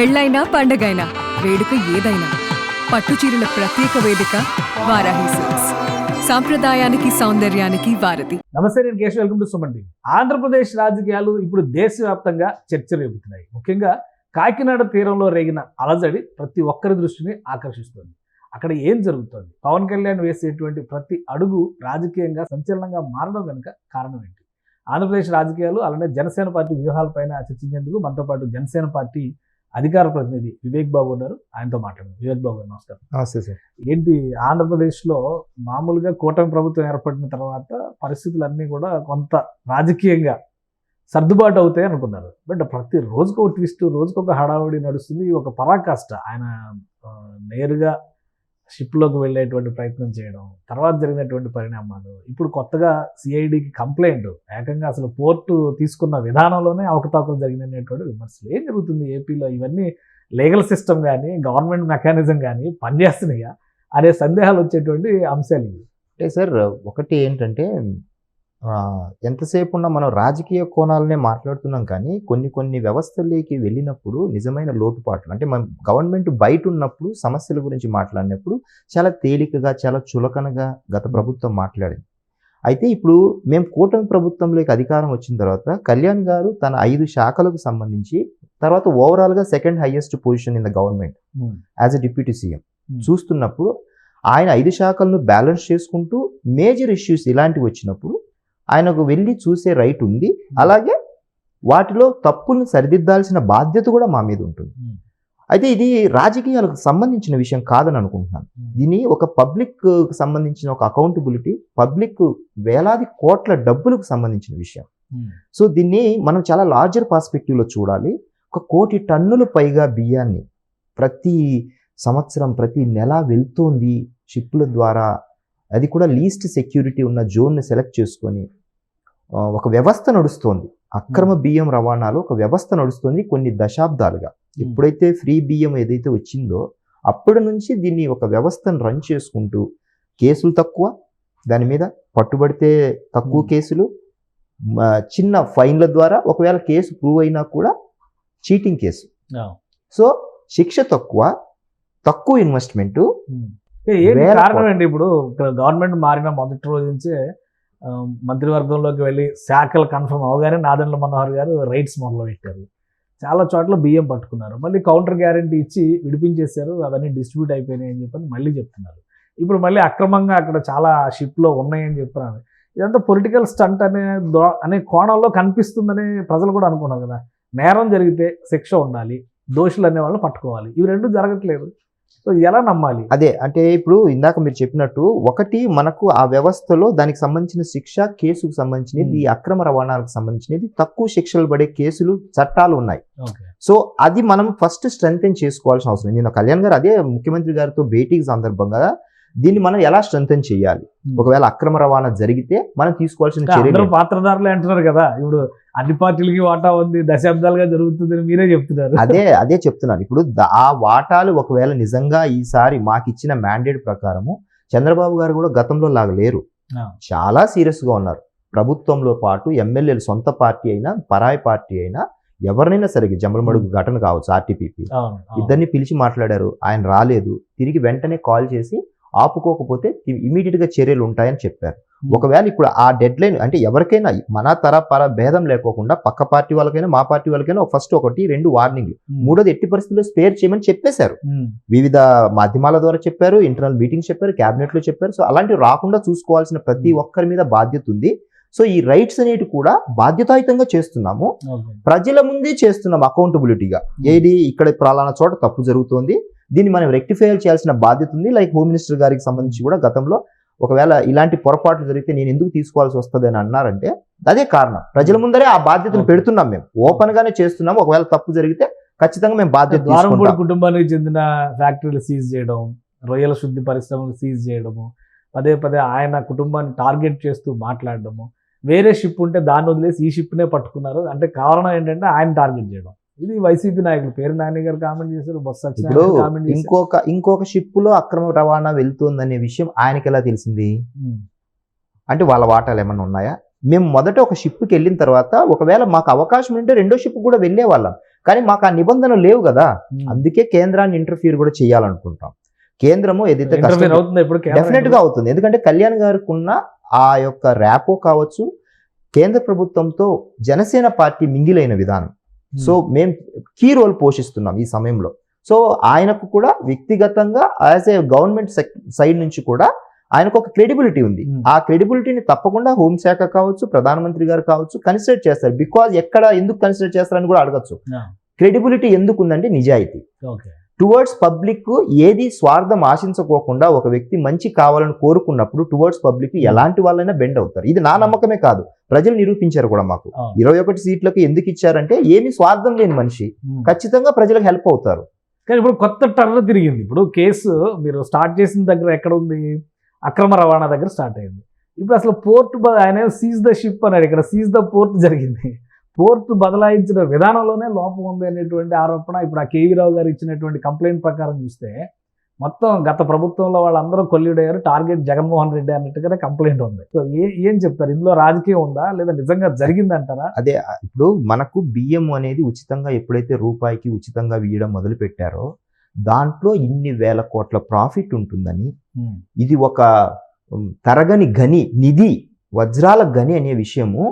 పెళ్ళైనా పండగైనా వేడుక ఏదైనా పట్టుచీరల ప్రత్యేక వేదిక వారాహి సిల్క్స్. సాంప్రదాయానికి సౌందర్యానికి వారధి. నమస్తే, నేను Keshav. Welcome to Suman TV. Andhra Pradesh రాజకీయాలు ఇప్పుడు దేశవ్యాప్తంగా చర్చ రేపుతున్నాయి. ముఖ్యంగా కాకినాడ తీరంలో రేగిన అలజడి ప్రతి ఒక్కరి దృష్టిని ఆకర్షిస్తుంది. అక్కడ ఏం జరుగుతుంది? పవన్ కళ్యాణ్ వేసేటువంటి ప్రతి అడుగు రాజకీయంగా సంచలనంగా మారడం వెనుక కారణం ఏంటి? ఆంధ్రప్రదేశ్ రాజకీయాలు అలానే జనసేన పార్టీ వ్యూహాలపైన చర్చించేందుకు మనతో పాటు జనసేన పార్టీ అధికార ప్రతినిధి వివేక్ బాబు ఉన్నారు. ఆయనతో మాట్లాడారు. వివేక్ బాబు గారు నమస్కారం. నమస్తే సార్. ఏంటి, ఆంధ్రప్రదేశ్లో మామూలుగా కూటమి ప్రభుత్వం ఏర్పడిన తర్వాత పరిస్థితులన్నీ కూడా కొంత రాజకీయంగా సర్దుబాటు అవుతాయి అనుకున్నారు. బట్ ప్రతి రోజుకు ఒక ట్విస్ట్, రోజుకు ఒక హడావుడి నడుస్తుంది. ఒక పరాకాష్ట. ఆయన నేరుగా షిప్లోకి వెళ్ళేటువంటి ప్రయత్నం చేయడం, తర్వాత జరిగినటువంటి పరిణామాలు, ఇప్పుడు కొత్తగా సిఐడికి కంప్లైంట్, ఏకంగా అసలు పోర్టు తీసుకున్న విధానంలోనే అవకతవకలు జరిగినటువంటి విమర్శలు. ఏం జరుగుతుంది ఏపీలో? ఇవన్నీ లీగల్ సిస్టమ్ కానీ గవర్నమెంట్ మెకానిజం కానీ పనిచేస్తున్నాయా అనే సందేహాలు వచ్చేటువంటి అంశాలు ఇవి. అంటే సార్, ఒకటి ఏంటంటే ఎంతసేపు ఉన్నా మనం రాజకీయ కోణాలనే మాట్లాడుతున్నాం, కానీ కొన్ని వ్యవస్థల్లోకి వెళ్ళినప్పుడు నిజమైన లోటుపాట్లు, అంటే మనం గవర్నమెంట్ బయట ఉన్నప్పుడు సమస్యల గురించి మాట్లాడినప్పుడు చాలా తేలికగా, చాలా చులకనగా గత ప్రభుత్వం మాట్లాడింది. అయితే ఇప్పుడు మేము కూటమి ప్రభుత్వంలోకి అధికారం వచ్చిన తర్వాత కళ్యాణ్ గారు తన 5 శాఖలకు సంబంధించి, తర్వాత ఓవరాల్గా second highest position in the government as a deputy CM చూస్తున్నప్పుడు, ఆయన 5 శాఖలను బ్యాలెన్స్ చేసుకుంటూ మేజర్ ఇష్యూస్ ఇలాంటివి వచ్చినప్పుడు ఆయనకు వెళ్ళి చూసే రైట్ ఉంది. అలాగే వాటిలో తప్పులను సరిదిద్దాల్సిన బాధ్యత కూడా మా మీద ఉంటుంది. అయితే ఇది రాజకీయాలకు సంబంధించిన విషయం కాదని అనుకుంటున్నాను. దీన్ని ఒక పబ్లిక్ సంబంధించిన ఒక అకౌంటబిలిటీ, పబ్లిక్ వేలాది కోట్ల డబ్బులకు సంబంధించిన విషయం. సో దీన్ని మనం చాలా లార్జర్ పర్స్పెక్టివ్లో చూడాలి. 1 కోటి టన్నులు పైగా బియ్యాన్ని ప్రతి సంవత్సరం, ప్రతి నెల వెళ్తోంది షిప్ల ద్వారా. అది కూడా లీస్ట్ సెక్యూరిటీ ఉన్న జోన్ని సెలెక్ట్ చేసుకొని ఒక వ్యవస్థ నడుస్తోంది. అక్రమ బియ్యం రవాణాలో ఒక వ్యవస్థ నడుస్తుంది కొన్ని దశాబ్దాలుగా. ఎప్పుడైతే ఫ్రీ బియ్యం ఏదైతే వచ్చిందో అప్పటి నుంచి దీన్ని ఒక వ్యవస్థను రన్ చేసుకుంటూ, కేసులు తక్కువ, దాని మీద పట్టుబడితే తక్కువ కేసులు, చిన్న ఫైన్ల ద్వారా ఒకవేళ కేసు ప్రూవ్ అయినా కూడా చీటింగ్ కేసు. సో శిక్ష తక్కువ ఇన్వెస్ట్మెంటు. కారణం ఏంటి? ఇప్పుడు గవర్నమెంట్ మారిన మొదటి రోజు నుంచే మంత్రివర్గంలోకి వెళ్ళి శాఖలు కన్ఫర్మ్ అవగానే నాదెండ్ల మనోహర్ గారు రైట్స్ మొదలుపెట్టారు. చాలా చోట్ల బియ్యం పట్టుకున్నారు. మళ్ళీ కౌంటర్ గ్యారంటీ ఇచ్చి విడిపించేశారు. అవన్నీ డిస్ట్రిబ్యూట్ అయిపోయినాయి అని చెప్పని మళ్ళీ చెప్తున్నారు. ఇప్పుడు మళ్ళీ అక్రమంగా అక్కడ చాలా షిప్లో ఉన్నాయని చెప్తున్నారు. ఇదంతా పొలిటికల్ స్టంట్ అనే కోణంలో కనిపిస్తుందని ప్రజలు కూడా అనుకున్నారు కదా. నేరం జరిగితే శిక్ష ఉండాలి, దోషులు అనే వాళ్ళని పట్టుకోవాలి. ఇవి రెండు జరగట్లేదు. సో ఎలా నమ్మాలి? అదే అంటే ఇప్పుడు ఇందాక మీరు చెప్పినట్టు, ఒకటి మనకు ఆ వ్యవస్థలో దానికి సంబంధించిన శిక్ష, కేసుకు సంబంధించినది, ఈ అక్రమ రవాణాలకు సంబంధించినది తక్కువ శిక్షలు పడే కేసులు, చట్టాలు ఉన్నాయి. సో అది మనం ఫస్ట్ స్ట్రెంగ్తెన్ చేసుకోవాల్సిన అవసరం. నేను కళ్యాణ్ గారు అదే ముఖ్యమంత్రి గారితో భేటీకి సందర్భంగా దీన్ని మనం ఎలా స్ట్రెంగ్తెన్ చేయాలి, ఒకవేళ అక్రమ రవాణా జరిగితే మనం తీసుకోవాల్సిన చర్యలు. పాత్రదారులే అంటున్నారు కదా, ఇప్పుడు అన్ని పార్టీలకి వాటా ఉంది, దశాబ్దాలుగా జరుగుతుందని మీరే చెప్తున్నారు. అదే చెప్తున్నాను. ఇప్పుడు ఆ వాటాలు ఒకవేళ నిజంగా ఈసారి మాకు ఇచ్చిన మ్యాండేట్ ప్రకారము చంద్రబాబు గారు కూడా గతంలో లాగా లేరు, చాలా సీరియస్గా ఉన్నారు. ప్రభుత్వంలో పాటు ఎమ్మెల్యేలు, సొంత పార్టీ అయినా పరాయి పార్టీ అయినా ఎవరినైనా సరే, జమ్మలమడుగు ఘటన కావచ్చు, ఆర్టీపీపీ ఇద్దరిని పిలిచి మాట్లాడారు. ఆయన రాలేదు. తిరిగి వెంటనే కాల్ చేసి ఆపుకోకపోతే ఇమీడియట్ గా చర్యలు ఉంటాయని చెప్పారు. ఒకవేళ ఇప్పుడు ఆ డెడ్ లైన్, అంటే ఎవరికైనా మన పర భేదం లేకోకుండా పక్క పార్టీ వాళ్ళకైనా మా పార్టీ వాళ్ళకైనా ఫస్ట్ 1, 2 వార్నింగ్లు, 3వది ఎట్టి పరిస్థితుల్లో స్పేర్ చేయమని చెప్పేశారు. వివిధ మాధ్యమాల ద్వారా చెప్పారు, ఇంటర్నల్ మీటింగ్స్ చెప్పారు, క్యాబినెట్ లో చెప్పారు. సో అలాంటివి రాకుండా చూసుకోవాల్సిన ప్రతి ఒక్కరి మీద బాధ్యత ఉంది. సో ఈ రైట్స్ అనేవి కూడా బాధ్యతాయుతంగా చేస్తున్నాము, ప్రజల ముందే చేస్తున్నాం అకౌంటబిలిటీగా. ఏది ఇక్కడ పలానా చోట తప్పు జరుగుతోంది, దీన్ని మనం రెక్టిఫై చేయాల్సిన బాధ్యత ఉంది. లైక్ హోమ్ మినిస్టర్ గారికి సంబంధించి కూడా గతంలో ఒకవేళ ఇలాంటి పొరపాట్లు జరిగితే నేను ఎందుకు తీసుకోవాల్సి వస్తుంది అని అన్నారంటే అదే కారణం. ప్రజల ముందరే ఆ బాధ్యతను పెడుతున్నాం, మేము ఓపెన్ గానే చేస్తున్నాం. ఒకవేళ తప్పు జరిగితే ఖచ్చితంగా మేము బాధ్యత తీసుకుంటాం. కుటుంబానికి చెందిన ఫ్యాక్టరీలు సీజ్ చేయడం, రొయ్యల శుద్ధి పరిశ్రమలు సీజ్ చేయడము, పదే ఆయన కుటుంబాన్ని టార్గెట్ చేస్తూ మాట్లాడడము, వేరే షిప్ ఉంటే దాన్ని వదిలేసి ఈ షిప్నే పట్టుకున్నారు అంటే కారణం ఏంటంటే ఆయన టార్గెట్ చేయడం. ఇది వైసీపీ నాయకులు పేరు నాని గారు కామెంట్ చేశారు, బొత్స ఇంకొక షిప్ లో అక్రమ రవాణా వెళ్తుందనే విషయం ఆయనకి ఎలా తెలిసింది? అంటే వాళ్ళ వాటాలు ఏమన్నా ఉన్నాయా? మేము మొదట ఒక షిప్కి వెళ్ళిన తర్వాత ఒకవేళ మాకు అవకాశం ఉంటే రెండో షిప్ కూడా వెళ్ళే వాళ్ళం, కానీ మాకు ఆ నిబంధనలు లేవు కదా. అందుకే కేంద్రాన్ని ఇంటర్ఫియర్ కూడా చేయాలనుకుంటాం. కేంద్రము ఏదైతే డెఫినెట్ గా అవుతుంది, ఎందుకంటే కళ్యాణ్ గారికి ఉన్న ఆ యొక్క ర్యాపో కావచ్చు, కేంద్ర ప్రభుత్వంతో జనసేన పార్టీ మింగిలైన విధానం. సో మేము కీ రోల్ పోషిస్తున్నాం ఈ సమయంలో. సో ఆయనకు కూడా వ్యక్తిగతంగా యాజ్ ఏ గవర్నమెంట్ సైడ్ నుంచి కూడా ఆయనకు ఒక క్రెడిబిలిటీ ఉంది. ఆ క్రెడిబిలిటీని తప్పకుండా హోంశాఖ కావచ్చు, ప్రధానమంత్రి గారు కావచ్చు కన్సిడర్ చేస్తారు. బికాజ్ ఎందుకు కన్సిడర్ చేస్తారని కూడా అడగచ్చు. క్రెడిబిలిటీ ఎందుకు ఉందంటే నిజాయితీ టువర్డ్స్ పబ్లిక్, ఏది స్వార్థం ఆశించుకోకుండా ఒక వ్యక్తి మంచి కావాలని కోరుకున్నప్పుడు టువర్డ్స్ పబ్లిక్ ఎలాంటి వాళ్ళైనా బెండ్ అవుతారు. ఇది నా నమ్మకమే కాదు, ప్రజలు నిరూపించారు కూడా. మాకు 21 సీట్లకు ఎందుకు ఇచ్చారంటే ఏమి స్వార్థం లేని మనిషి, ఖచ్చితంగా ప్రజలకు హెల్ప్ అవుతారు. కానీ ఇప్పుడు కొత్త టర్న్ తిరిగింది. ఇప్పుడు కేసు మీరు స్టార్ట్ చేసిన దగ్గర ఎక్కడ ఉంది, అక్రమ రవాణా దగ్గర స్టార్ట్ అయింది. ఇప్పుడు అసలు పోర్ట్ ఆయన సీజ్ ద షిప్ అన్నాడు, ఇక్కడ సీజ్ ద పోర్ట్ జరిగింది. పోర్ట్ బదలాయించిన విధానంలోనే లోపం ఉంది అనేటువంటి ఆరోపణ. ఇప్పుడు ఆ కేవీ రావు గారు ఇచ్చినటువంటి కంప్లైంట్ ప్రకారం చూస్తే మొత్తం గత ప్రభుత్వంలో వాళ్ళందరూ కొల్లుడయ్యారు, టార్గెట్ జగన్మోహన్ రెడ్డి అన్నట్టుగానే కంప్లైంట్ ఉంది. సో ఏం చెప్తారు, ఇందులో రాజకీయం ఉందా లేదా నిజంగా జరిగిందంటారా? అదే ఇప్పుడు మనకు బియ్యం అనేది ఉచితంగా ఎప్పుడైతే రూపాయికి ఉచితంగా వేయడం మొదలు పెట్టారో దాంట్లో ఇన్ని వేల కోట్ల ప్రాఫిట్ ఉంటుందని, ఇది ఒక తరగని గని, నిధి, వజ్రాల గని అనే విషయము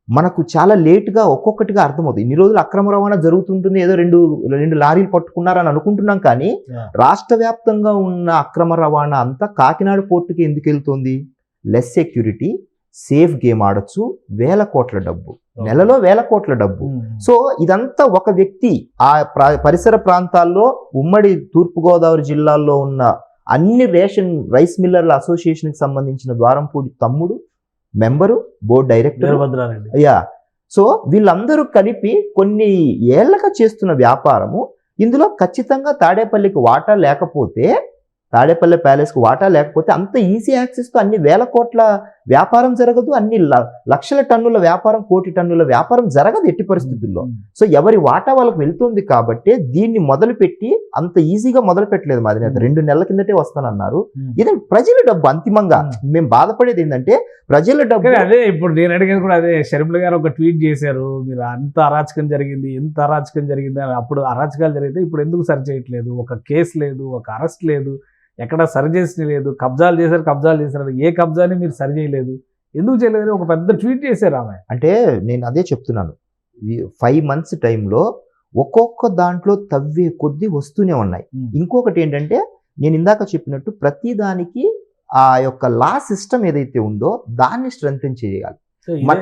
మనకు చాలా లేట్గా ఒక్కొక్కటిగా అర్థమవుతుంది. ఇన్ని రోజులు అక్రమ రవాణా జరుగుతుంటుంది, ఏదో రెండు లారీలు పట్టుకున్నారని అనుకుంటున్నాం, కానీ రాష్ట్ర వ్యాప్తంగా ఉన్న అక్రమ రవాణా అంతా కాకినాడ పోర్టుకి ఎందుకు వెళ్తుంది? లెస్ సెక్యూరిటీ, సేఫ్ గేమ్ ఆడొచ్చు, వేల కోట్ల డబ్బు, నెలలో వేల కోట్ల డబ్బు. సో ఇదంతా ఒక వ్యక్తి ఆ పరిసర ప్రాంతాల్లో ఉమ్మడి తూర్పుగోదావరి జిల్లాల్లో ఉన్న అన్ని రైస్ మిల్లర్ల అసోసియేషన్కి సంబంధించిన ద్వారంపూడి తమ్ముడు, మెంబరు, బోర్డు డైరెక్టర్, సో వీళ్ళందరూ కలిపి కొన్ని ఏళ్లగా చేస్తున్న వ్యాపారము. ఇందులో ఖచ్చితంగా తాడేపల్లికి వాటా లేకపోతే, తాడేపల్లి ప్యాలెస్కి వాటా లేకపోతే అంత ఈజీ యాక్సెస్తో అన్ని వేల కోట్ల వ్యాపారం జరగదు, అన్ని లక్షల టన్నుల వ్యాపారం, కోటి టన్నుల వ్యాపారం జరగదు ఎట్టి పరిస్థితుల్లో. సో ఎవరి వాటా వాళ్ళకి వెళ్తుంది కాబట్టి దీన్ని మొదలుపెట్టి అంత ఈజీగా మొదలు పెట్టలేదు మా అధినేత. 2 నెలల కిందటే వస్తానన్నారు. ఇది ప్రజల డబ్బు. అంతిమంగా మేము బాధపడేది ఏంటంటే ప్రజల డబ్బు. అదే ఇప్పుడు నేను అడిగేది కూడా అదే. షర్మిల గారు ఒక ట్వీట్ చేశారు, మీరు అంత అరాచకం జరిగింది, ఎంత అరాచకం జరిగింది, అప్పుడు అరాచకాలు జరిగితే ఇప్పుడు ఎందుకు సరి చేయట్లేదు, ఒక కేసు లేదు, ఒక అరెస్ట్ లేదు, ఎక్కడ సరి చేసిన లేదు, కబ్జాలు చేశారు, ఏ కబ్జాని మీరు సరి చేయలేదు, ఎందుకు చేయలేదు, ఒక పెద్ద ట్వీట్ చేశారు ఆమె. అంటే నేను అదే చెప్తున్నాను, 5 months టైంలో ఒక్కొక్క దాంట్లో తవ్వే కొద్దీ వస్తూనే ఉన్నాయి. ఇంకొకటి ఏంటంటే నేను ఇందాక చెప్పినట్టు ప్రతి దానికి ఆ యొక్క లా సిస్టమ్ ఏదైతే ఉందో దాన్ని స్ట్రెంథెన్ చేయాలి.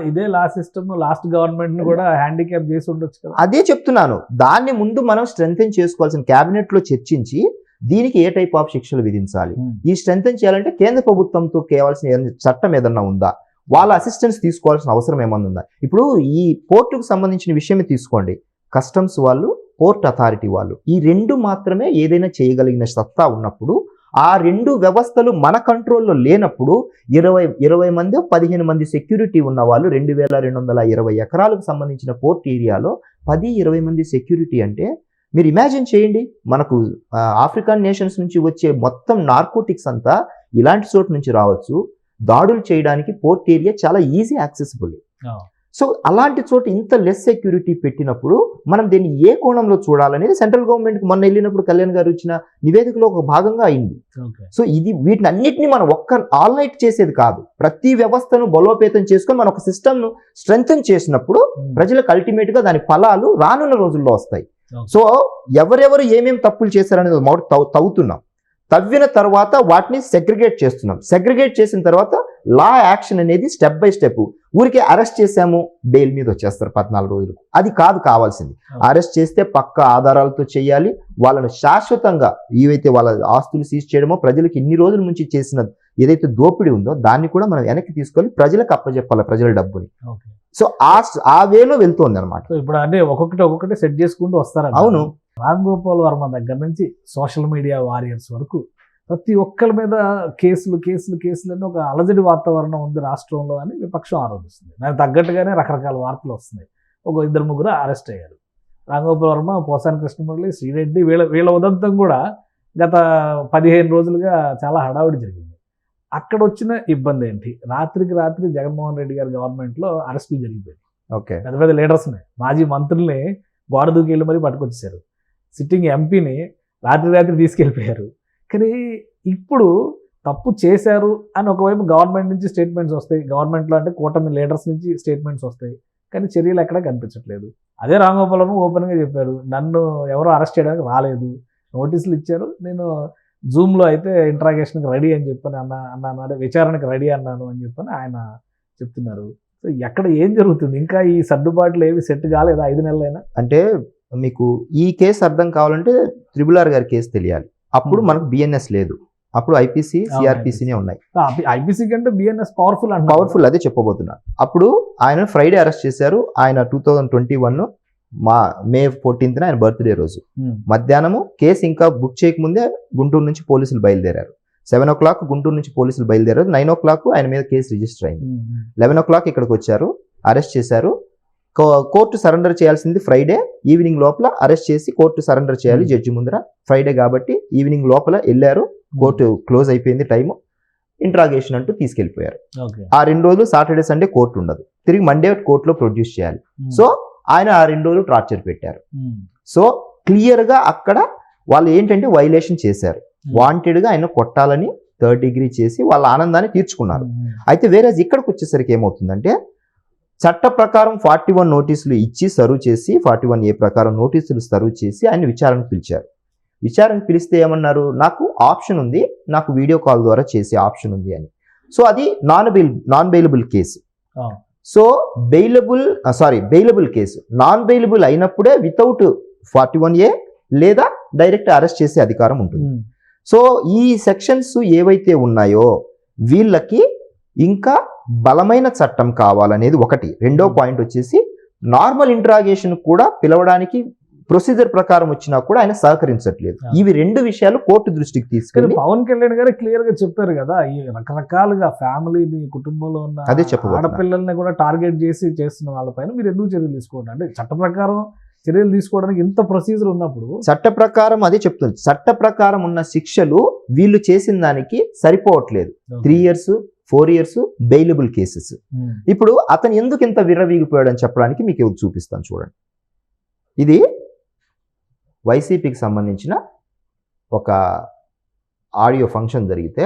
ఇదే లా సిస్టమ్ లాస్ట్ గవర్నమెంట్ కూడా హ్యాండిక్యాప్ చేసి ఉండొచ్చు కదా. అదే చెప్తున్నాను, దాన్ని ముందు మనం స్ట్రెంథెన్ చేసుకోవాల్సిన, క్యాబినెట్ లో చర్చించి దీనికి ఏ టైప్ ఆఫ్ శిక్షలు విధించాలి, ఈ స్ట్రెంథెన్ చేయాలంటే కేంద్ర ప్రభుత్వంతో కేవలసిన చట్టం ఏదన్నా ఉందా, వాళ్ళ అసిస్టెన్స్ తీసుకోవాల్సిన అవసరం ఏమన్నా ఉందా. ఇప్పుడు ఈ పోర్టుకు సంబంధించిన విషయమే తీసుకోండి, కస్టమ్స్ వాళ్ళు, పోర్ట్ అథారిటీ వాళ్ళు, ఈ 2 మాత్రమే ఏదైనా చేయగలిగిన సత్తా ఉన్నప్పుడు, ఆ 2 వ్యవస్థలు మన కంట్రోల్లో లేనప్పుడు 20 మంది 15 మంది సెక్యూరిటీ ఉన్న వాళ్ళు 2220 ఎకరాలకు సంబంధించిన పోర్ట్ ఏరియాలో 10-20 మంది సెక్యూరిటీ అంటే మీరు ఇమాజిన్ చేయండి. మనకు ఆఫ్రికన్ నేషన్స్ నుంచి వచ్చే మొత్తం నార్కోటిక్స్ అంతా ఇలాంటి చోటు నుంచి రావచ్చు. దాడులు చేయడానికి పోర్ట్ ఏరియా చాలా ఈజీ యాక్సెసిబుల్. సో అలాంటి చోటు ఇంత లెస్ సెక్యూరిటీ పెట్టినప్పుడు మనం దీన్ని ఏ కోణంలో చూడాలనేది సెంట్రల్ గవర్నమెంట్కి మొన్న వెళ్ళినప్పుడు కళ్యాణ్ గారు ఇచ్చిన నివేదికలో ఒక భాగంగా అయింది. సో ఇది వీటిని అన్నిటిని మనం ఆల్ నైట్ చేసేది కాదు, ప్రతి వ్యవస్థను బలోపేతం చేసుకొని మనం ఒక సిస్టమ్ను స్ట్రెంథెన్ చేసినప్పుడు ప్రజలకు అల్టిమేట్ గా దాని ఫలాలు రానున్న రోజుల్లో వస్తాయి. సో ఎవరెవరు ఏమేమి తప్పులు చేశారనేది తవ్వుతున్నాం, తవ్విన తర్వాత వాటిని సెగ్రిగేట్ చేస్తున్నాం. సెగ్రిగేట్ చేసిన తర్వాత లా యాక్షన్ అనేది స్టెప్ బై స్టెప్. ఊరికే అరెస్ట్ చేసాము, బెయిల్ మీద వచ్చేస్తారు 14 రోజులకు, అది కాదు కావాల్సింది. అరెస్ట్ చేస్తే పక్క ఆధారాలతో చేయాలి, వాళ్ళను శాశ్వతంగా ఏవైతే వాళ్ళ ఆస్తులు సీజ్ చేయడమో, ప్రజలకు ఇన్ని రోజుల నుంచి చేసిన ఏదైతే దోపిడీ ఉందో దాన్ని కూడా మనం వెనక్కి తీసుకొని ప్రజలకు అప్పచెప్పాలి, ప్రజల డబ్బుని. సో ఆ వేలో వెళ్తుంది అనమాట. ఇప్పుడు అంటే ఒక్కొక్కటి సెట్ చేసుకుంటూ వస్తారు. అవును, రామ్ గోపాల్ వర్మ దగ్గర నుంచి సోషల్ మీడియా వారియర్స్ వరకు ప్రతి ఒక్కరి మీద కేసులు అని ఒక అలజడి వాతావరణం ఉంది రాష్ట్రంలో అని విపక్షం ఆరోపిస్తుంది. దానికి తగ్గట్టుగానే రకరకాల వార్తలు వస్తున్నాయి. ఒక 2-3 అరెస్ట్ అయ్యారు. రామ్ గోపాల్ వర్మ, పోసాని కృష్ణమురళి, శ్రీరెడ్డి, వీళ్ళ ఉదంతం కూడా గత 15 రోజులుగా చాలా హడావుడి జరిగింది. అక్కడ వచ్చిన ఇబ్బంది ఏంటి? రాత్రికి రాత్రి జగన్మోహన్ రెడ్డి గారి గవర్నమెంట్ లో అరెస్టులు జరిగిపోయాయి. ఓకే. పెద్ద పెద్ద లీడర్స్ని, మాజీ మంత్రుల్ని గోడ దూకి వెళ్ళి మరీ పట్టుకొచ్చేసారు. సిట్టింగ్ ఎంపీని రాత్రి రాత్రి తీసుకెళ్ళిపోయారు. కానీ ఇప్పుడు తప్పు చేశారు అని ఒకవైపు గవర్నమెంట్ నుంచి స్టేట్మెంట్స్ వస్తాయి, గవర్నమెంట్లో అంటే కూటమి లీడర్స్ నుంచి స్టేట్మెంట్స్ వస్తాయి, కానీ చర్యలు ఎక్కడా కనిపించట్లేదు. అదే రాంగోపాల్ ఓపెన్గా చెప్పాడు, నన్ను ఎవరో అరెస్ట్ చేయడానికి రాలేదు, నోటీసులు ఇచ్చారు, నేను జూమ్లో అయితే ఇంట్రాగేషన్కి రెడీ అని చెప్పని అన్నాను, అదే విచారణకు రెడీ అన్నాను అని చెప్పని ఆయన చెప్తున్నారు. సో ఎక్కడ ఏం జరుగుతుంది? ఇంకా ఈ సర్దుబాట్లు ఏవి సెట్ కాలేదా 5 నెలలైనా? అంటే మీకు ఈ కేసు అర్థం కావాలంటే RRR గారి కేసు తెలియాలి. అప్పుడు మనకు బిఎన్ఎస్ లేదు, అప్పుడు ఐపీసీ సిఆర్పిసినే ఉన్నాయి. ఐపీసీ కంటే బిఎన్ఎస్ పవర్ఫుల్ అండ్ పవర్ఫుల్, అదే చెప్పబోతున్నాను. అప్పుడు ఆయన ఫ్రైడే అరెస్ట్ చేశారు. ఆయన 2021 మే 14th ఆయన బర్త్డే రోజు మధ్యాహ్నము కేసు ఇంకా బుక్ చేయకముందే గుంటూరు నుంచి పోలీసులు బయలుదేరారు. 7 o'clock గుంటూరు నుంచి పోలీసులు బయలుదేరారు. 9 o'clock ఆయన మీద కేసు రిజిస్టర్ అయింది. 11 o'clock ఇక్కడికి వచ్చారు, అరెస్ట్ చేశారు. కోర్టు సరెండర్ చేయాల్సింది ఫ్రైడే ఈవినింగ్ లోపల అరెస్ట్ చేసి కోర్టు సరెండర్ చేయాలి జడ్జి ముందర. ఫ్రైడే కాబట్టి ఈవినింగ్ లోపల వెళ్ళారు, కోర్టు క్లోజ్ అయిపోయింది టైము, ఇంట్రాగేషన్ అంటూ తీసుకెళ్లిపోయారు. ఆ 2 రోజులు సాటర్డే సండే కోర్టు ఉండదు, తిరిగి మండే కోర్టులో ప్రొడ్యూస్ చేయాలి. సో ఆయన ఆ 2 రోజులు టార్చర్ పెట్టారు. సో క్లియర్ గా అక్కడ వాళ్ళు ఏంటంటే వైలేషన్ చేశారు, వాంటెడ్ గా ఆయన కొట్టాలని 3rd degree చేసి వాళ్ళ ఆనందాన్ని తీర్చుకున్నారు. అయితే వేరే ఇక్కడికి వచ్చేసరికి ఏమవుతుందంటే చట్ట ప్రకారం 41 నోటీసులు ఇచ్చి సర్వ్ చేసి 41A ప్రకారం నోటీసులు సర్వ్ చేసి ఆయన విచారణకు పిలిచారు. విచారణకు పిలిస్తే ఏమన్నారు, నాకు ఆప్షన్ ఉంది, నాకు వీడియో కాల్ ద్వారా చేసే ఆప్షన్ ఉంది అని. సో అది non bailable case. So bailable case non bailable అయినప్పుడే వితౌట్ 41A లేదా డైరెక్ట్ అరెస్ట్ చేసే అధికారం ఉంటుంది. సో ఈ సెక్షన్స్ ఏవైతే ఉన్నాయో వీళ్ళకి ఇంకా బలమైన చట్టం కావాలనేది ఒకటి. రెండో పాయింట్ వచ్చేసి నార్మల్ ఇంట్రాగేషన్ కూడా పిలవడానికి ప్రొసీజర్ ప్రకారం వచ్చినా కూడా ఆయన సహకరించట్లేదు. ఇవి 2 విషయాలు కోర్టు దృష్టికి తీసుకెళ్ళి పవన్ కళ్యాణ్ గారు క్లియర్ గా చెప్పారు కదా, ఈ రకరకాలుగా ఫ్యామిలీని, కుటుంబంలో ఉన్న ఆడపిల్లల్ని కూడా టార్గెట్ చేసి చేస్తున్న వాళ్ళపైన మీరు ఎందుకు చర్యలు తీసుకోండి అంటే చట్ట ప్రకారం చర్యలు తీసుకోవడానికి ఇంత ప్రొసీజర్ ఉన్నప్పుడు చట్ట ప్రకారం అదే చెప్తుంది, చట్ట ప్రకారం ఉన్న శిక్షలు వీళ్ళు చేసిన దానికి సరిపోవట్లేదు. 3 years 4 years బెయిలబుల్ కేసెస్. ఇప్పుడు అతను ఎందుకు ఇంత విర్రవీగిపోయాడు అని చెప్పడానికి మీకు చూపిస్తాను చూడండి. ఇది వైసీపీకి సంబంధించిన ఒక ఆడియో ఫంక్షన్ జరిగితే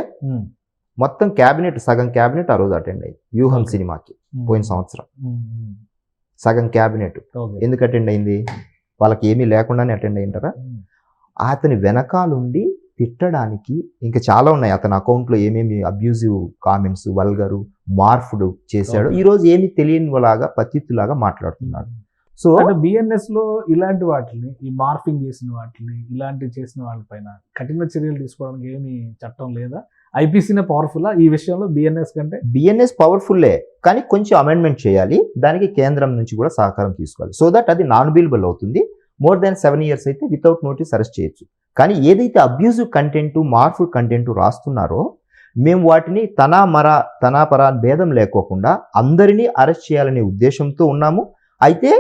మొత్తం క్యాబినెట్, సగం క్యాబినెట్ ఆ రోజు అటెండ్ అయింది. వ్యూహం సినిమాకి పోయిన సంవత్సరం సగం క్యాబినెట్ ఎందుకు అటెండ్ అయింది? వాళ్ళకి ఏమీ లేకుండానే అటెండ్ అయ్యింటారా? అతని వెనకాలుండి తిట్టడానికి ఇంకా చాలా ఉన్నాయి. అతని అకౌంట్లో ఏమేమి అబ్యూజివ్ కామెంట్స్, వల్గరు, మార్ఫ్డ్ చేశాడు. ఈరోజు ఏమి తెలియని లాగా పతిత్తులాగా మాట్లాడుతున్నాడు. సో బిఎన్ఎస్ లో ఇలాంటి వాటిని, ఈ మార్ఫింగ్ చేసిన వాటిని, ఇలాంటివి చేసిన వాళ్ళపైన కఠిన చర్యలు తీసుకోవడానికి ఏమి చట్టం లేదా? ఐపీసీనే పవర్ఫుల్లా ఈ విషయంలో బిఎన్ఎస్ కంటే? బిఎన్ఎస్ పవర్ఫుల్లే, కానీ కొంచెం అమెండ్మెంట్ చేయాలి, దానికి కేంద్రం నుంచి కూడా సహకారం తీసుకోవాలి. సో దట్ అది నాన్ బెయిలబుల్ అవుతుంది. more than 7 years అయితే వితౌట్ నోటీస్ అరెస్ట్ చేయొచ్చు. కానీ ఏదైతే అబ్యూజివ్ కంటెంట్, మార్ఫుల్ కంటెంట్ రాస్తున్నారో మేము వాటిని తనాపరా భేదం లేకోకుండా అందరినీ అరెస్ట్ చేయాలనే ఉద్దేశంతో ఉన్నాము. అయితే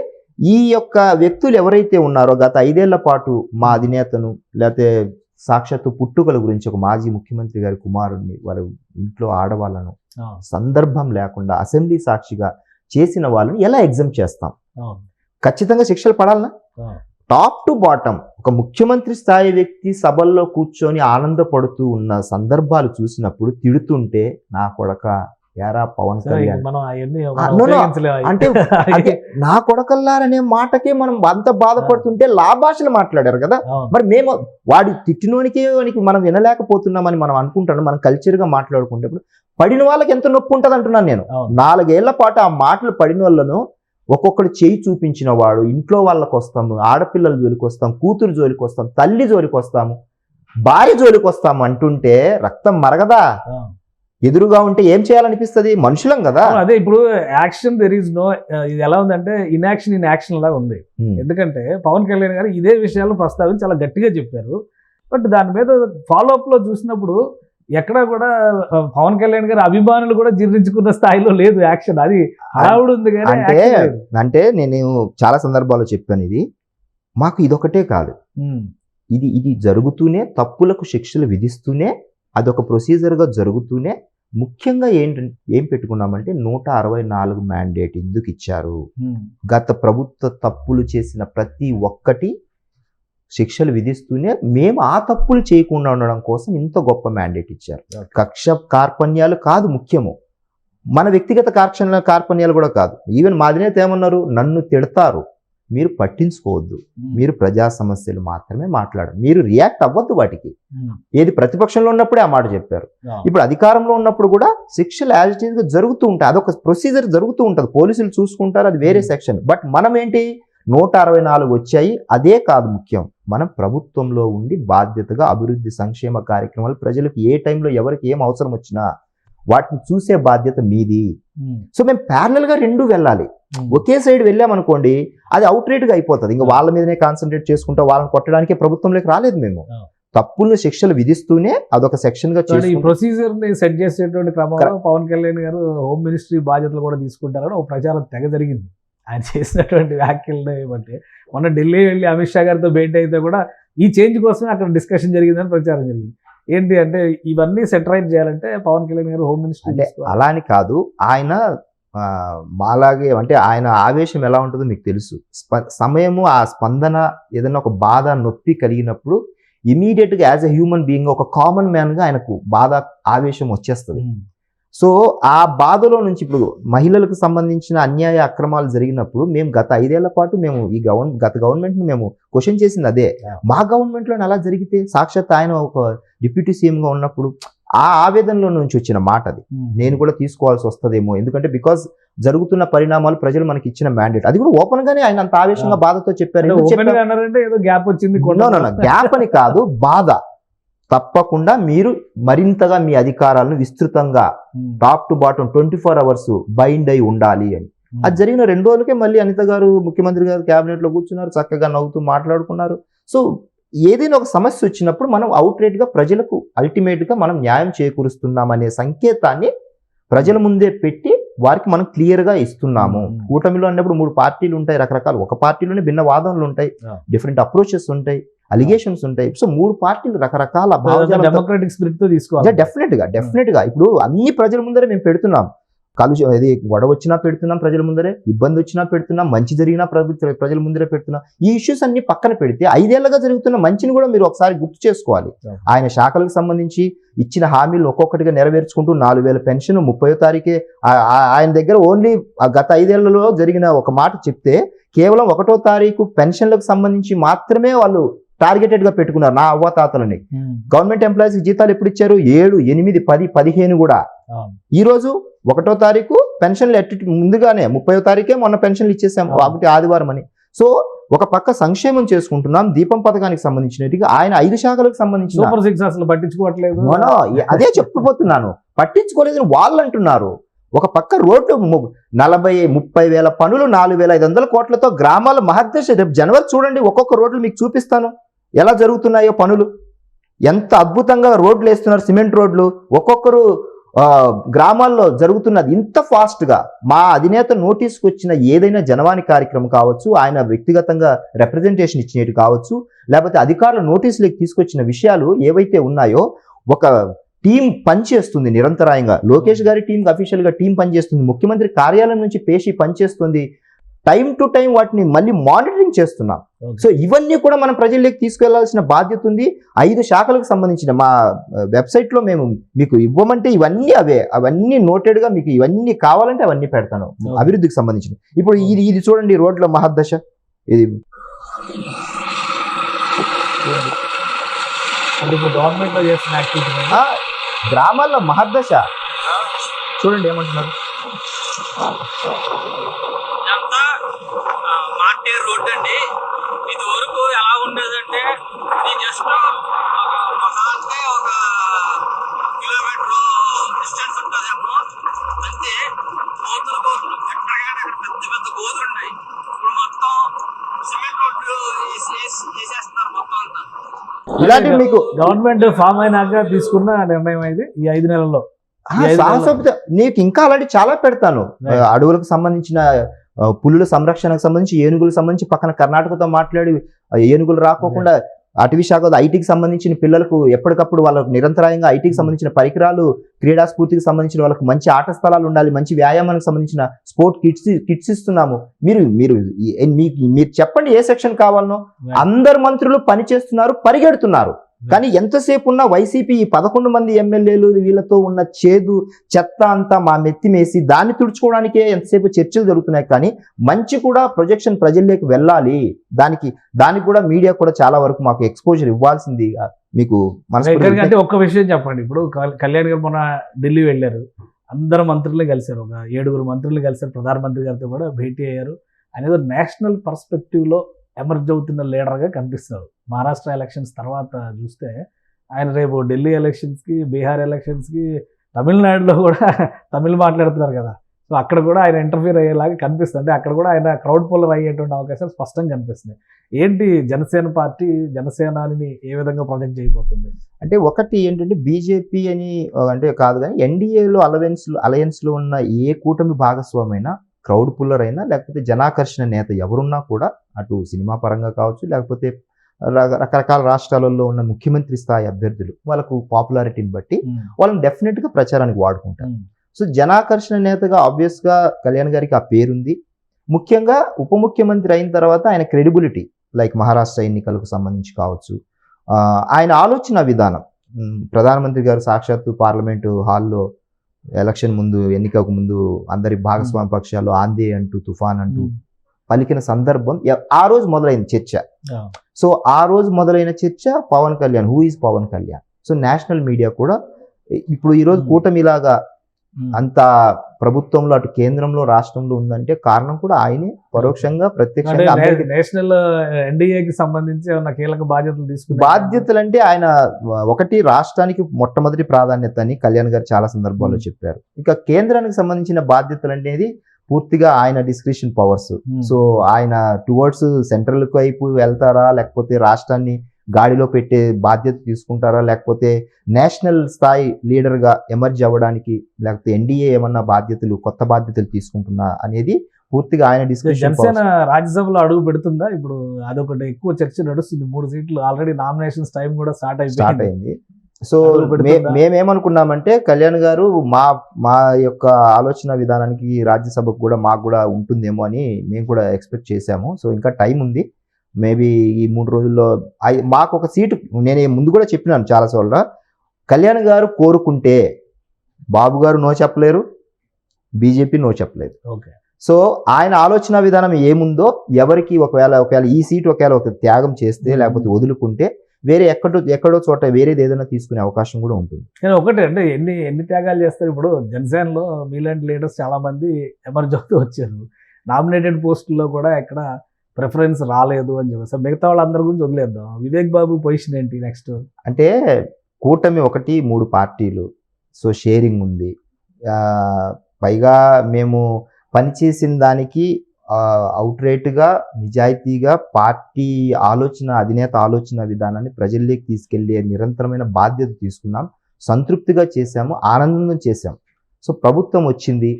ఈ యొక్క వ్యక్తులు ఎవరైతే ఉన్నారో గత 5 ఏళ్ల పాటు మా అధినేతను, లేకపోతే సాక్షాత్తు పుట్టుకల గురించి ఒక మాజీ ముఖ్యమంత్రి గారి కుమారుడిని, వారి ఇంట్లో ఆడవాళ్ళను సందర్భం లేకుండా అసెంబ్లీ సాక్షిగా చేసిన వాళ్ళని ఎలా ఎగ్జామ్ చేస్తాం? ఖచ్చితంగా శిక్షలు పడాలనా? టాప్ టు బాటం ఒక ముఖ్యమంత్రి స్థాయి వ్యక్తి సభల్లో కూర్చొని ఆనందపడుతూ ఉన్న సందర్భాలు చూసినప్పుడు తిడుతుంటే నా కొడక యారా పవన్ కళ్యాణ్ అంటే నా కొడకల్లారనే మాటకే మనం అంత బాధపడుతుంటే లాభాషలు మాట్లాడారు కదా. మరి మేము వాడి తిట్టినోనికే మనం వినలేకపోతున్నామని మనం అనుకుంటాను. మనం కల్చర్గా మాట్లాడుకుంటే పడిన వాళ్ళకి ఎంత నొప్పి ఉంటుంది అంటున్నాను నేను. 4 ఏళ్ల పాటు ఆ మాటలు పడిన వాళ్ళను ఒక్కొక్కడు చేయి చూపించిన వాడు, ఇంట్లో వాళ్ళకి వస్తాము, ఆడపిల్లల జోలికి వస్తాం, కూతురు జోలికి వస్తాం, తల్లి జోలికి వస్తాము, భార్య జోలికి వస్తాము అంటుంటే రక్తం మరగదా? ఎదురుగా ఉంటే ఏం చేయాలనిపిస్తుంది? మనుషులం కదా. అదే ఇప్పుడు యాక్షన్ దెర్ ఈజ్ నో, ఇది ఎలా ఉందంటే ఇన్యాక్షన్ ఇన్ యాక్షన్ లాగా ఉంది. ఎందుకంటే పవన్ కళ్యాణ్ గారు ఇదే విషయాలు ప్రస్తావించి చాలా గట్టిగా చెప్పారు. బట్ దాని మీద ఫాలో అప్ లో చూసినప్పుడు ఎక్కడా కూడా పవన్ కళ్యాణ్ గారి అభిమానులు కూడా జీర్ణించుకున్న స్థాయిలో లేదు యాక్షన్. అది హడావుడు ఉంది కానీ అంటే నేను చాలా సందర్భాల్లో చెప్పాను, ఇది మాకు ఇదొకటే కాదు, ఇది జరుగుతూనే తప్పులకు శిక్షలు విధిస్తూనే అదొక ప్రొసీజర్గా జరుగుతూనే ముఖ్యంగా ఏం పెట్టుకున్నామంటే 164 మ్యాండేట్ ఎందుకు ఇచ్చారు? గత ప్రభుత్వ తప్పులు చేసిన ప్రతి ఒక్కటి శిక్షలు విధిస్తూనే మేము ఆ తప్పులు చేయకుండా ఉండడం కోసం ఇంత గొప్ప మ్యాండేట్ ఇచ్చారు. కక్ష కార్పణ్యాలు కాదు ముఖ్యము, మన వ్యక్తిగత కార్పణ్యాలు కూడా కాదు. ఈవెన్ మా అధినేత ఏమన్నారు, నన్ను తిడతారు, మీరు పట్టించుకోవద్దు, మీరు ప్రజా సమస్యలు మాత్రమే మాట్లాడారు, మీరు రియాక్ట్ అవ్వద్దు వాటికి. ఏది ప్రతిపక్షంలో ఉన్నప్పుడే ఆ మాట చెప్పారు. ఇప్పుడు అధికారంలో ఉన్నప్పుడు కూడా శిక్షలు యాజ్ ఇట్ ఈజ్ గా జరుగుతూ ఉంటాయి, అదొక ప్రొసీజర్ జరుగుతూ ఉంటుంది, పోలీసులు చూసుకుంటారు, అది వేరే సెక్షన్. బట్ మనం ఏంటి 164 వచ్చాయి. అదే కాదు ముఖ్యం, మనం ప్రభుత్వంలో ఉండి బాధ్యతగా అభివృద్ధి సంక్షేమ కార్యక్రమాలు ప్రజలకు ఏ టైంలో ఎవరికి ఏం అవసరం వచ్చినా వాటిని చూసే బాధ్యత మీది. సో మేము ప్యారలల్ గా రెండు వెళ్ళాలి. ఒకే సైడ్ వెళ్ళామనుకోండి అది అవుట్ రేట్ గా అయిపోతుంది. ఇంకా వాళ్ళ మీదనే కాన్సన్ట్రేట్ చేసుకుంటా వాళ్ళని కొట్టడానికి ప్రభుత్వంలోకి రాలేదు. మేము తప్పులను శిక్షలు విధిస్తూనే అదొక సెక్షన్ గా ఈ ప్రొసీజర్ ని సెట్ చేసేటువంటి క్రమంలో పవన్ కళ్యాణ్ గారు హోమ్ మినిస్ట్రీ బాధ్యతలు కూడా తీసుకుంటారని ఒక ప్రచారం తెగ జరిగింది. ఆయన చేసినటువంటి వ్యాఖ్యలను బట్టి మొన్న ఢిల్లీ వెళ్ళి అమిత్ షా గారితో భేటీ అయితే కూడా ఈ చేంజ్ కోసమే అక్కడ డిస్కషన్ జరిగిందని ప్రచారం జరిగింది. ఏంటి అంటే ఇవన్నీ సెటరైజ్ చేయాలంటే పవన్ కళ్యాణ్ గారు హోమ్ మినిస్టర్ అంటే అలా అని కాదు, ఆయన మాలాగే అంటే ఆయన ఆవేశం ఎలా ఉంటుందో మీకు తెలుసు. సమయము ఆ స్పందన ఏదైనా ఒక బాధ నొప్పి కలిగినప్పుడు ఇమీడియట్ గా యాజ్ ఎ హ్యూమన్ బీయింగ్ ఒక కామన్ మ్యాన్ గా ఆయనకు బాధ ఆవేశం వచ్చేస్తుంది. సో ఆ బాధలో నుంచి ఇప్పుడు మహిళలకు సంబంధించిన అన్యాయ అక్రమాలు జరిగినప్పుడు మేము గత 5 ఏళ్ల పాటు మేము ఈ గత గవర్నమెంట్ ని మేము క్వశ్చన్ చేసింది అదే. మా గవర్నమెంట్ లో అలా జరిగితే సాక్షాత్ ఆయన ఒక డిప్యూటీ సీఎం గా ఉన్నప్పుడు ఆ ఆవేదనలో నుంచి వచ్చిన మాట అది. నేను కూడా తీసుకోవాల్సి వస్తుందేమో, ఎందుకంటే బికాస్ జరుగుతున్న పరిణామాలు ప్రజలు మనకి ఇచ్చిన మ్యాండేట్. అది కూడా ఓపెన్ గానే ఆయన అంత ఆవేశంగా బాధతో చెప్పారు. గ్యాప్ అని కాదు, బాధ. తప్పకుండా మీరు మరింతగా మీ అధికారాలను విస్తృతంగా top to bottom 24 hours bind అయి ఉండాలి అని. అది జరిగిన 2 రోజులకే మళ్ళీ అనిత గారు ముఖ్యమంత్రి గారు క్యాబినెట్ లో కూర్చున్నారు, చక్కగా నవ్వుతూ మాట్లాడుకున్నారు. సో ఏదైనా ఒక సమస్య వచ్చినప్పుడు మనం అవుట్ రేట్ గా ప్రజలకు అల్టిమేట్ గా మనం న్యాయం చేకూరుస్తున్నామనే సంకేతాన్ని ప్రజల ముందే పెట్టి వారికి మనం క్లియర్ గా ఇస్తున్నాము. కూటమిలో అన్నప్పుడు 3 పార్టీలు ఉంటాయి, రకరకాల, ఒక పార్టీలోనే భిన్న వాదనలు ఉంటాయి, డిఫరెంట్ అప్రోచెస్ ఉంటాయి, అలిగేషన్స్ ఉంటాయి. సో 3 పార్టీలు రకరకాల డెమోక్రటిక్ స్పిరిట్ తో తీసుకోవాలి. డెఫినెట్ గా ఇప్పుడు అన్ని ప్రజల ముందరే మేము పెడుతున్నాం. ఇది గొడవ వచ్చినా పెడుతున్నాం ప్రజల ముందరే, ఇబ్బంది వచ్చినా పెడుతున్నాం, మంచి జరిగినా ప్రజల ముందరే పెడుతున్నాం. ఈ ఇష్యూస్ అన్ని పక్కన పెడితే 5 ఏళ్లుగా జరుగుతున్న మంచిని కూడా మీరు ఒకసారి గుర్తు చేసుకోవాలి. ఆయన శాఖలకు సంబంధించి ఇచ్చిన హామీలు ఒక్కొక్కటిగా నెరవేర్చుకుంటూ 4000 పెన్షన్ 30వ తారీఖే ఆయన దగ్గర ఓన్లీ గత 5 ఏళ్లలో జరిగిన ఒక మాట చెప్తే కేవలం 1వ తారీఖు పెన్షన్లకు సంబంధించి మాత్రమే వాళ్ళు టార్గెటెడ్ గా పెట్టుకున్నారు. నా అవ్వాతాతలని గవర్నమెంట్ ఎంప్లాయీస్ జితాలు ఎప్పుడు ఇచ్చారు? 7, 8, 10, 15 కూడా. ఈ రోజు 1వ తారీఖు పెన్షన్లు ముందుగానే 30వ తారీఖే మొన్న పెన్షన్లు ఇచ్చేసాం, ఒకటి ఆదివారం అని. సో ఒక పక్క సంక్షేమం చేసుకుంటున్నాం. దీపం పథకానికి సంబంధించినట్టుగా ఆయన 5 శాఖలకు సంబంధించిన సూపర్ సిక్స్ అసలు పట్టించుకోవట్లేదు. అదే చెప్పబోతున్నాను, పట్టించుకోలేదని వాళ్ళు అంటున్నారు. ఒక పక్క రోడ్లు 40-30 వేల పనులు 4,500 కోట్లతో గ్రామాల మహర్దశ. రేపు జనవరి చూడండి, ఒక్కొక్క రోడ్లు మీకు చూపిస్తాను ఎలా జరుగుతున్నాయో పనులు. ఎంత అద్భుతంగా రోడ్లు వేస్తున్నారు, సిమెంట్ రోడ్లు ఒక్కొక్కరు గ్రామాల్లో జరుగుతున్నది ఇంత ఫాస్ట్ గా. మా అధినేత నోటీస్కి వచ్చిన ఏదైనా జనవాణి కార్యక్రమం కావచ్చు, ఆయన వ్యక్తిగతంగా రిప్రజెంటేషన్ ఇచ్చినట్టు కావచ్చు, లేకపోతే అధికారుల నోటీసులకు తీసుకొచ్చిన విషయాలు ఏవైతే ఉన్నాయో ఒక టీం పనిచేస్తుంది నిరంతరాయంగా. లోకేష్ గారి టీం అఫీషియల్ గా టీం పనిచేస్తుంది, ముఖ్యమంత్రి కార్యాలయం నుంచి పేషి పనిచేస్తుంది. టైం టు టైం వాటిని మళ్ళీ మానిటరింగ్ చేస్తున్నాం. సో ఇవన్నీ కూడా మనం ప్రజల్లోకి తీసుకెళ్లాల్సిన బాధ్యత ఉంది. 5 శాఖలకు సంబంధించిన మా వెబ్సైట్ లో మేము మీకు ఇవ్వమంటే ఇవన్నీ అవన్నీ నోటెడ్ గా మీకు ఇవన్నీ కావాలంటే అవన్నీ పెడతాను అభివృద్ధికి సంబంధించిన. ఇప్పుడు ఇది చూడండి, రోడ్ల మహర్దశ. ఇది గవర్నమెంట్ లో చేస్తున్న యాక్టివిటీ గ్రామాల్లో మహర్దశ చూడండి ఏమంటున్నారు. మార్టేర్ రోడ్ అండి. ఇది వరకు ఎలా ఉండేదంటే ఇది జస్ట్ మహా అంటే ఒక కిలోమీటర్ డిస్టెన్స్ ఉంటుందేమో అంతే. గోతులు పెద్ద పెద్ద గోతులు ఉన్నాయి. ఇప్పుడు మొత్తం సిమెంట్ రోడ్లు వేసేస్తున్నారు మొత్తం అంతా. ఇలాంటి మీకు గవర్నమెంట్ ఫామ్ అయినాక తీసుకున్న నిర్ణయం ఇది ఈ 5 నెలల్లో. నీకు ఇంకా అలాంటి చాలా పెడతాను. అడవులకు సంబంధించిన, పులుల సంరక్షణకు సంబంధించి, ఏనుగులకు సంబంధించి పక్కన కర్ణాటకతో మాట్లాడి ఏనుగులు రాకోకుండా అటవీ శాఖ ఐటీకి సంబంధించిన పిల్లలకు ఎప్పటికప్పుడు వాళ్ళకు నిరంతరాయంగా ఐటీకి సంబంధించిన పరికరాలు, క్రీడా స్ఫూర్తికి సంబంధించిన వాళ్ళకు మంచి ఆట స్థలాలు ఉండాలి, మంచి వ్యాయామానికి సంబంధించిన స్పోర్ట్ కిట్స్ ఇస్తున్నాము. మీరు మీరు మీరు చెప్పండి ఏ సెక్షన్ కావాలనో. అందరు మంత్రులు పని చేస్తున్నారు, పరిగెడుతున్నారు. కానీ ఎంతసేపు ఉన్న వైసీపీ ఈ 11 మంది ఎమ్మెల్యేలు వీళ్ళతో ఉన్న చేదు చెత్త అంతా మా మెత్తిమేసి దాన్ని తుడుచుకోవడానికే ఎంతసేపు చర్చలు జరుగుతున్నాయి. కానీ మంచి కూడా ప్రొజెక్షన్ ప్రజల్లోకి వెళ్ళాలి. దానికి కూడా మీడియా కూడా చాలా వరకు మాకు ఎక్స్పోజర్ ఇవ్వాల్సింది మీకు మనసు. అంటే ఒక్క విషయం చెప్పండి. ఇప్పుడు కళ్యాణ్ గారు మొన్న ఢిల్లీ వెళ్ళారు, అందరు మంత్రులు కలిశారు, ఒక 7 మంత్రులు కలిశారు, ప్రధానమంత్రి గారితో కూడా భేటీ అయ్యారు. అనేది నేషనల్ పర్స్పెక్టివ్లో ఎమర్జ్ అవుతున్న లీడర్గా కనిపిస్తారు. మహారాష్ట్ర ఎలక్షన్స్ తర్వాత చూస్తే ఆయన రేపు ఢిల్లీ ఎలక్షన్స్కి, బీహార్ ఎలక్షన్స్కి, తమిళనాడులో కూడా తమిళ్ మాట్లాడుతున్నారు కదా, సో అక్కడ కూడా ఆయన ఇంటర్ఫీర్ అయ్యేలాగా కనిపిస్తుంది. అంటే అక్కడ కూడా ఆయన క్రౌడ్ పుల్లర్ అయ్యేటువంటి అవకాశాలు స్పష్టంగా కనిపిస్తున్నాయి. ఏంటి జనసేన పార్టీ జనసేనాని ఏ విధంగా ప్రొజెక్ట్ చేయబోతుంది? అంటే ఒకటి ఏంటంటే బీజేపీ అని అంటే కాదు, కానీ ఎన్డీఏలో అలయన్స్లో ఉన్న ఏ కూటమి భాగస్వామైనా, క్రౌడ్ పుల్లర్ అయినా, లేకపోతే జనాకర్షణ నేత ఎవరున్నా కూడా, అటు సినిమా పరంగా కావచ్చు, లేకపోతే రకరకాల రాష్ట్రాలలో ఉన్న ముఖ్యమంత్రి స్థాయి అభ్యర్థులు వాళ్ళకు పాపులారిటీని బట్టి వాళ్ళని డెఫినెట్గా ప్రచారానికి వాడుకుంటారు. సో జనాకర్షణ నేతగా ఆబ్వియస్గా కళ్యాణ్ గారికి ఆ పేరుంది. ముఖ్యంగా ఉప ముఖ్యమంత్రి అయిన తర్వాత ఆయన క్రెడిబిలిటీ, లైక్ మహారాష్ట్ర ఎన్నికలకు సంబంధించి కావచ్చు, ఆయన ఆలోచన విధానం, ప్రధానమంత్రి గారు సాక్షాత్తు పార్లమెంటు హాల్లో ఎలక్షన్ ముందు, ఎన్నికకు ముందు అందరి భాగస్వామి పక్షాలు ఆందే అంటూ, తుఫాన్ అంటూ పలికిన సందర్భం ఆ రోజు మొదలైన చర్చ. సో ఆ రోజు మొదలైన చర్చ Pawan Kalyan, who is Pawan Kalyan. So national media కూడా ఇప్పుడు ఈరోజు కూటమిలాగా అంత ప్రభుత్వంలో అటు కేంద్రంలో రాష్ట్రంలో ఉందంటే కారణం కూడా ఆయనే పరోక్షంగా ప్రత్యక్షంగా. నేషనల్ ఎన్డీఏకి సంబంధించి ఏమైనా కీలక బాధ్యతలు తీసుకున్నారు? బాధ్యతలు అంటే ఆయన ఒకటి రాష్ట్రానికి మొట్టమొదటి ప్రాధాన్యత అని కళ్యాణ్ గారు చాలా సందర్భాల్లో చెప్పారు. ఇక కేంద్రానికి సంబంధించిన బాధ్యతలు అనేది పూర్తిగా ఆయన డిస్క్రిషన్ పవర్స్. సో ఆయన టువర్డ్స్ సెంట్రల్ వైపు వెళ్తారా, లేకపోతే రాష్ట్రాన్ని గాడిలో పెట్టే బాధ్యత తీసుకుంటారా, లేకపోతే నేషనల్ స్థాయి లీడర్గా ఎమర్జ్ అవ్వడానికి, లేకపోతే ఎన్డీఏ ఏమన్నా కొత్త బాధ్యతలు తీసుకుంటున్నా అనేది పూర్తిగా ఆయన డిస్కషన్. జనసేన రాజ్యసభలో అడుగు పెడుతుందా? ఇప్పుడు అదొకటి ఎక్కువ చర్చ నడుస్తుంది. 3 సీట్లు ఆల్రెడీ నామినేషన్స్ టైం కూడా స్టార్ట్ అయింది. సో మేమేమనుకున్నామంటే కళ్యాణ్ గారు మా యొక్క ఆలోచన విధానానికి రాజ్యసభకు కూడా మాకు కూడా ఉంటుందేమో అని మేము కూడా ఎక్స్పెక్ట్ చేశాము. సో ఇంకా టైం ఉంది. మేబీ ఈ 3 రోజుల్లో మాకు ఒక సీటు, నేను ముందు కూడా చెప్పినాను చాలాసార్లు, కళ్యాణ్ గారు కోరుకుంటే బాబు గారు నో చెప్పలేరు, బీజేపీ నో చెప్పలేదు. ఓకే. సో ఆయన ఆలోచన విధానం ఏముందో, ఎవరికి ఒకవేళ ఈ సీటు ఒక త్యాగం చేస్తే, లేకపోతే వదులుకుంటే వేరే ఎక్కడో చోట వేరేది ఏదైనా తీసుకునే అవకాశం కూడా ఉంటుంది. కానీ ఒకటి అంటే ఎన్ని త్యాగాలు చేస్తారు. ఇప్పుడు జనసేనలో మీలాంటి లీడర్స్ చాలా మంది ఎమర్జ్ అవుతూ వచ్చారు. నామినేటెడ్ పోస్టుల్లో కూడా ఎక్కడ ప్రిఫరెన్స్ రాలేదు అని చెప్పి మిగతా వాళ్ళందరి గురించి వదిలేద్దాం. వివేక్ బాబు పొజిషన్ ఏంటి నెక్స్ట్? అంటే కూటమి 3 పార్టీలు, సో షేరింగ్ ఉంది. పైగా మేము పనిచేసిన దానికి అవుట్రైట్గా, నిజాయితీగా పార్టీ అధినేత ఆలోచన విధానాన్ని ప్రజల్లోకి తీసుకెళ్లే నిరంతరమైన బాధ్యత తీసుకున్నాం. సంతృప్తిగా చేశాము, ఆనందంగా చేశాం. సో ప్రభుత్వం వచ్చింది.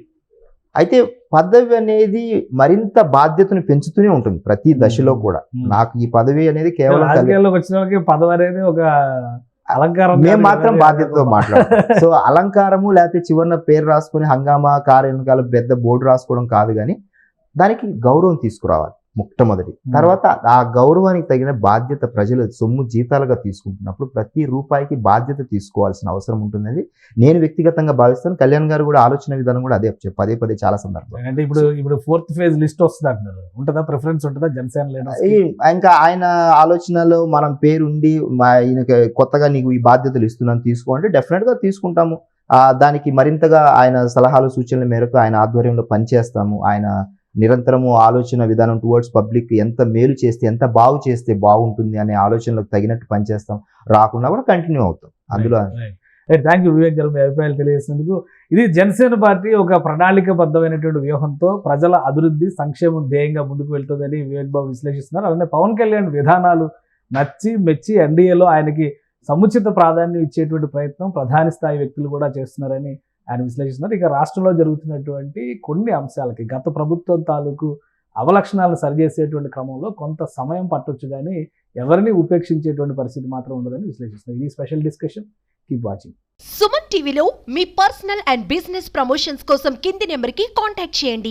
అయితే పదవి అనేది మరింత బాధ్యతను పెంచుతూనే ఉంటుంది ప్రతి దశలో కూడా. నాకు ఈ పదవి అనేది కేవలం వచ్చిన వాళ్ళకి పదవి అనేది ఒక అలంకారం. మేము మాత్రం బాధ్యతతో మాట్లాడతాం. సో అలంకారము లేకపోతే చివరిన పేరు రాసుకొని హంగామా కారు వెనకాల పెద్ద బోర్డు రాసుకోవడం కాదు, కానీ దానికి గౌరవం తీసుకురావాలి మొట్టమొదటి. తర్వాత ఆ గౌరవానికి తగిన బాధ్యత ప్రజలు సొమ్ము జీతాలుగా తీసుకుంటున్నప్పుడు ప్రతి రూపాయికి బాధ్యత తీసుకోవాల్సిన అవసరం ఉంటుందని నేను వ్యక్తిగతంగా భావిస్తాను. కళ్యాణ్ గారు కూడా ఆలోచన విధానం కూడా అదే పదే చాలా సందర్భం. అంటే ఇప్పుడు 4th ఫేజ్ లిస్ట్ వస్తుంది అంటున్నారు. ఉంటుందా ప్రిఫరెన్స్? ఉంటుందా జనసేన? ఇంకా ఆయన ఆలోచనలో మనం పేరుండి ఈయనకి కొత్తగా నీకు ఈ బాధ్యతలు ఇస్తున్నాను తీసుకో అంటే డెఫినెట్ గా తీసుకుంటాము. దానికి మరింతగా ఆయన సలహాలు సూచనల మేరకు ఆయన ఆధ్వర్యంలో పనిచేస్తాము. ఆయన నిరంతరము ఆలోచన విధానం టువర్డ్స్ పబ్లిక్ ఎంత మేలు చేస్తే, ఎంత బాగు చేస్తే బాగుంటుంది అనే ఆలోచనలకు తగినట్టు పనిచేస్తాం. రాకుండా కూడా కంటిన్యూ అవుతాం అందులో. థ్యాంక్ యూ వివేక్ గారు, మీ అభిప్రాయాలు తెలియజేసినందుకు. ఇది జనసేన పార్టీ ఒక ప్రణాళికబద్ధమైనటువంటి వ్యూహంతో ప్రజల అభివృద్ధి, సంక్షేమం ధ్యేయంగా ముందుకు వెళ్తుందని వివేక్ బాబు విశ్లేషిస్తున్నారు. అలానే పవన్ కళ్యాణ్ విధానాలు నచ్చి మెచ్చి ఎన్డీఏలో ఆయనకి సముచిత ప్రాధాన్యం ఇచ్చేటువంటి ప్రయత్నం ప్రధాని స్థాయి వ్యక్తులు కూడా చేస్తున్నారని ఆయన విశ్లేషిస్తున్నారు. ఇక రాష్ట్రంలో జరుగుతున్నటువంటి కొన్ని అంశాలకి, గత ప్రభుత్వం తాలూకు అవలక్షణాలను సరిచేసేటువంటి క్రమంలో కొంత సమయం పట్టొచ్చు, కానీ ఎవరిని ఉపేక్షించేటువంటి పరిస్థితి మాత్రం ఉండదని విశ్లేషిస్తున్నారు. ఇది special discussion. Keep watching. Suman టీవీలో మీ పర్సనల్ అండ్ బిజినెస్ ప్రమోషన్స్ కోసం కింది నెంబర్కి కాంటాక్ట్ చేయండి.